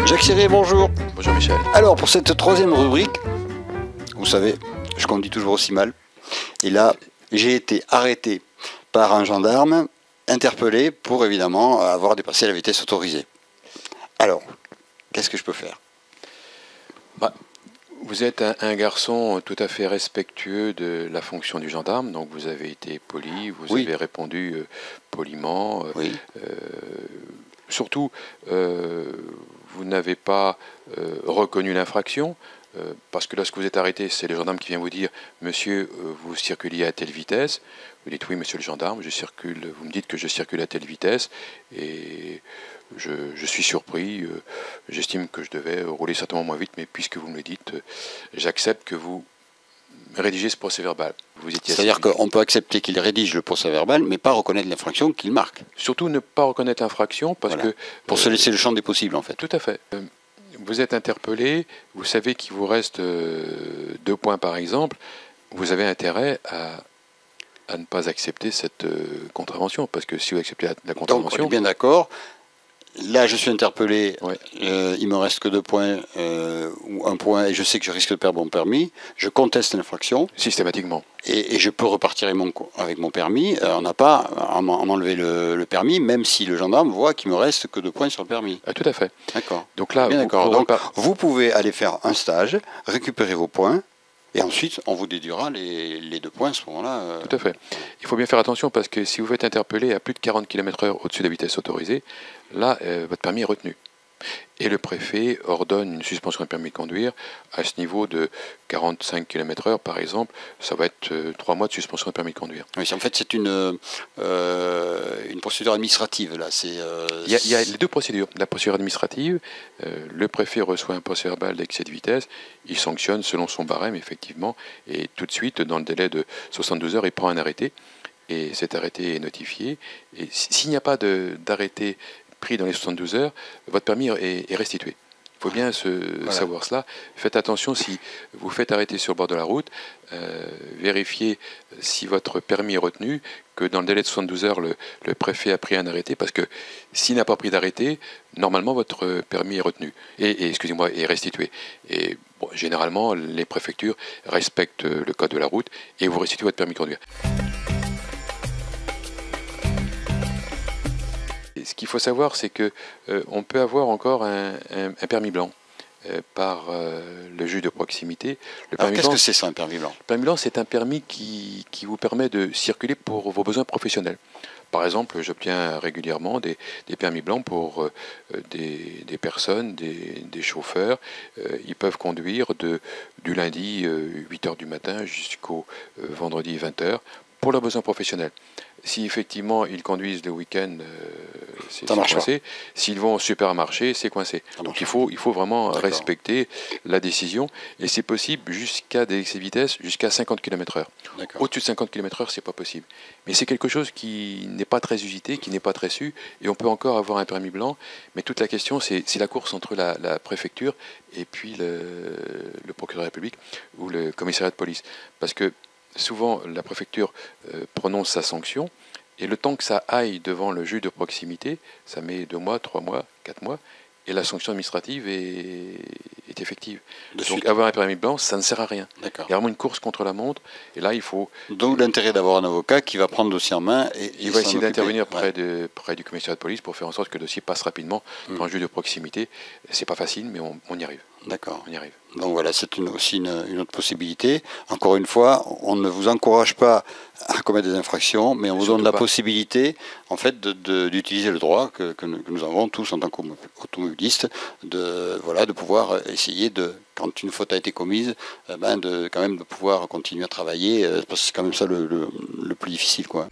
Jacques Serré, bonjour. Bonjour Michel. Alors pour cette troisième rubrique, vous savez, je conduis toujours aussi mal. Et là, j'ai été arrêté par un gendarme, interpellé pour évidemment avoir dépassé la vitesse autorisée. Alors, qu'est-ce que je peux faire? Vous êtes un garçon tout à fait respectueux de la fonction du gendarme, donc vous avez été poli, vous avez répondu poliment. Oui. Surtout, vous n'avez pas reconnu l'infraction, parce que lorsque vous êtes arrêté, c'est le gendarme qui vient vous dire « Monsieur, vous circuliez à telle vitesse ». Vous dites « Oui, monsieur le gendarme, je circule. » Vous me dites que je circule à telle vitesse et je suis surpris. J'estime que je devais rouler certainement moins vite, mais puisque vous me le dites, j'accepte que vous rédigez ce procès-verbal. C'est-à-dire qu'on peut accepter qu'il rédige le procès-verbal, mais pas reconnaître l'infraction qu'il marque. Surtout ne pas reconnaître l'infraction, parce que... Pour se laisser le champ des possibles, en fait. Tout à fait. Vous êtes interpellé, vous savez qu'il vous reste 2 points par exemple, vous avez intérêt à ne pas accepter cette contravention, parce que si vous acceptez la contravention... Donc on est bien d'accord. Là, je suis interpellé, il me reste que 2 points ou 1 point, et je sais que je risque de perdre mon permis. Je conteste l'infraction. Systématiquement. Et je peux repartir avec mon permis. On n'a pas à m'enlever le permis, même si le gendarme voit qu'il me reste que 2 points sur le permis. Ah, tout à fait. D'accord. Donc là, bien d'accord. Donc vous pouvez aller faire un stage, récupérer vos points, et ensuite on vous déduira les 2 points à ce moment-là. Tout à fait. Il faut bien faire attention parce que si vous êtes interpellé à plus de 40 km/h au-dessus de la vitesse autorisée, là, votre permis est retenu. Et le préfet ordonne une suspension de permis de conduire à ce niveau de 45 km/h, par exemple. Ça va être 3 mois de suspension de permis de conduire. Oui, en fait, c'est une procédure administrative. Là. Il y a les 2 procédures. La procédure administrative, le préfet reçoit un procès-verbal d'excès de vitesse, il sanctionne selon son barème, effectivement, et tout de suite, dans le délai de 72 heures, il prend un arrêté. Et cet arrêté est notifié. Et s'il n'y a pas d'arrêté pris dans les 72 heures, votre permis est restitué. Il faut bien savoir cela. Faites attention si vous faites arrêter sur le bord de la route, vérifiez si votre permis est retenu, que dans le délai de 72 heures, le préfet a pris un arrêté, parce que s'il n'a pas pris d'arrêté, normalement votre permis est retenu, excusez-moi, est restitué. Et bon, généralement, les préfectures respectent le code de la route et vous restituent votre permis de conduire. Ce qu'il faut savoir, c'est que on peut avoir encore un permis blanc par le juge de proximité. Qu'est-ce que c'est ça, un permis blanc? Le permis blanc, c'est un permis qui vous permet de circuler pour vos besoins professionnels. Par exemple, j'obtiens régulièrement des permis blancs pour des personnes, des chauffeurs. Ils peuvent conduire du lundi 8h du matin jusqu'au vendredi 20h pour leurs besoins professionnels. Si effectivement ils conduisent le week-end, c'est coincé. S'ils vont au supermarché, c'est coincé. Donc il faut vraiment respecter la décision. Et c'est possible jusqu'à des excès de vitesse, jusqu'à 50 km/h. Au-dessus de 50 km/h, c'est pas possible. Mais c'est quelque chose qui n'est pas très usité, qui n'est pas très su. Et on peut encore avoir un permis blanc. Mais toute la question, c'est la course entre la préfecture et puis le procureur de la République ou le commissariat de police. Parce que souvent, la préfecture prononce sa sanction, et le temps que ça aille devant le juge de proximité, ça met 2 mois, 3 mois, 4 mois, et la sanction administrative est effective. Donc avoir un permis blanc, ça ne sert à rien. Il y a vraiment une course contre la montre, et là il faut... Donc l'intérêt d'avoir un avocat qui va prendre le dossier en main et il va essayer d'intervenir près du commissariat de police pour faire en sorte que le dossier passe rapidement dans le juge de proximité. C'est pas facile, mais on y arrive. D'accord. On y arrive. Donc voilà, c'est aussi une autre possibilité. Encore une fois, on ne vous encourage pas à commettre des infractions, mais on vous donne la possibilité, en fait, d'utiliser le droit que nous avons tous en tant qu'automobilistes, de pouvoir essayer quand une faute a été commise, quand même de pouvoir continuer à travailler, parce que c'est quand même ça le plus difficile, quoi.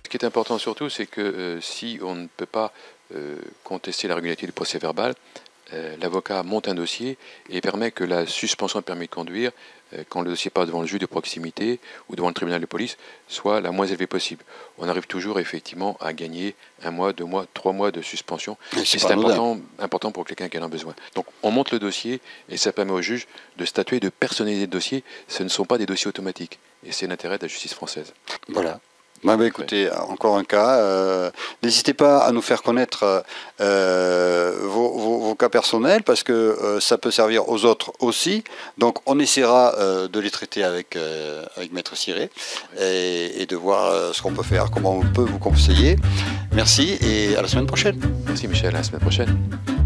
Ce qui est important surtout, c'est que si on ne peut pas contester la régularité du procès verbal, l'avocat monte un dossier et permet que la suspension de permis de conduire, quand le dossier passe devant le juge de proximité ou devant le tribunal de police, soit la moins élevée possible. On arrive toujours effectivement à gagner 1 mois, 2 mois, 3 mois de suspension. C'est important pour quelqu'un qui en a besoin. Donc on monte le dossier et ça permet au juge de statuer, de personnaliser le dossier. Ce ne sont pas des dossiers automatiques. Et c'est l'intérêt de la justice française. Voilà. Écoutez, encore un cas. N'hésitez pas à nous faire connaître vos cas personnels parce que ça peut servir aux autres aussi. Donc on essaiera de les traiter avec Maître Ciré et de voir ce qu'on peut faire, comment on peut vous conseiller. Merci et à la semaine prochaine. Merci Michel, à la semaine prochaine.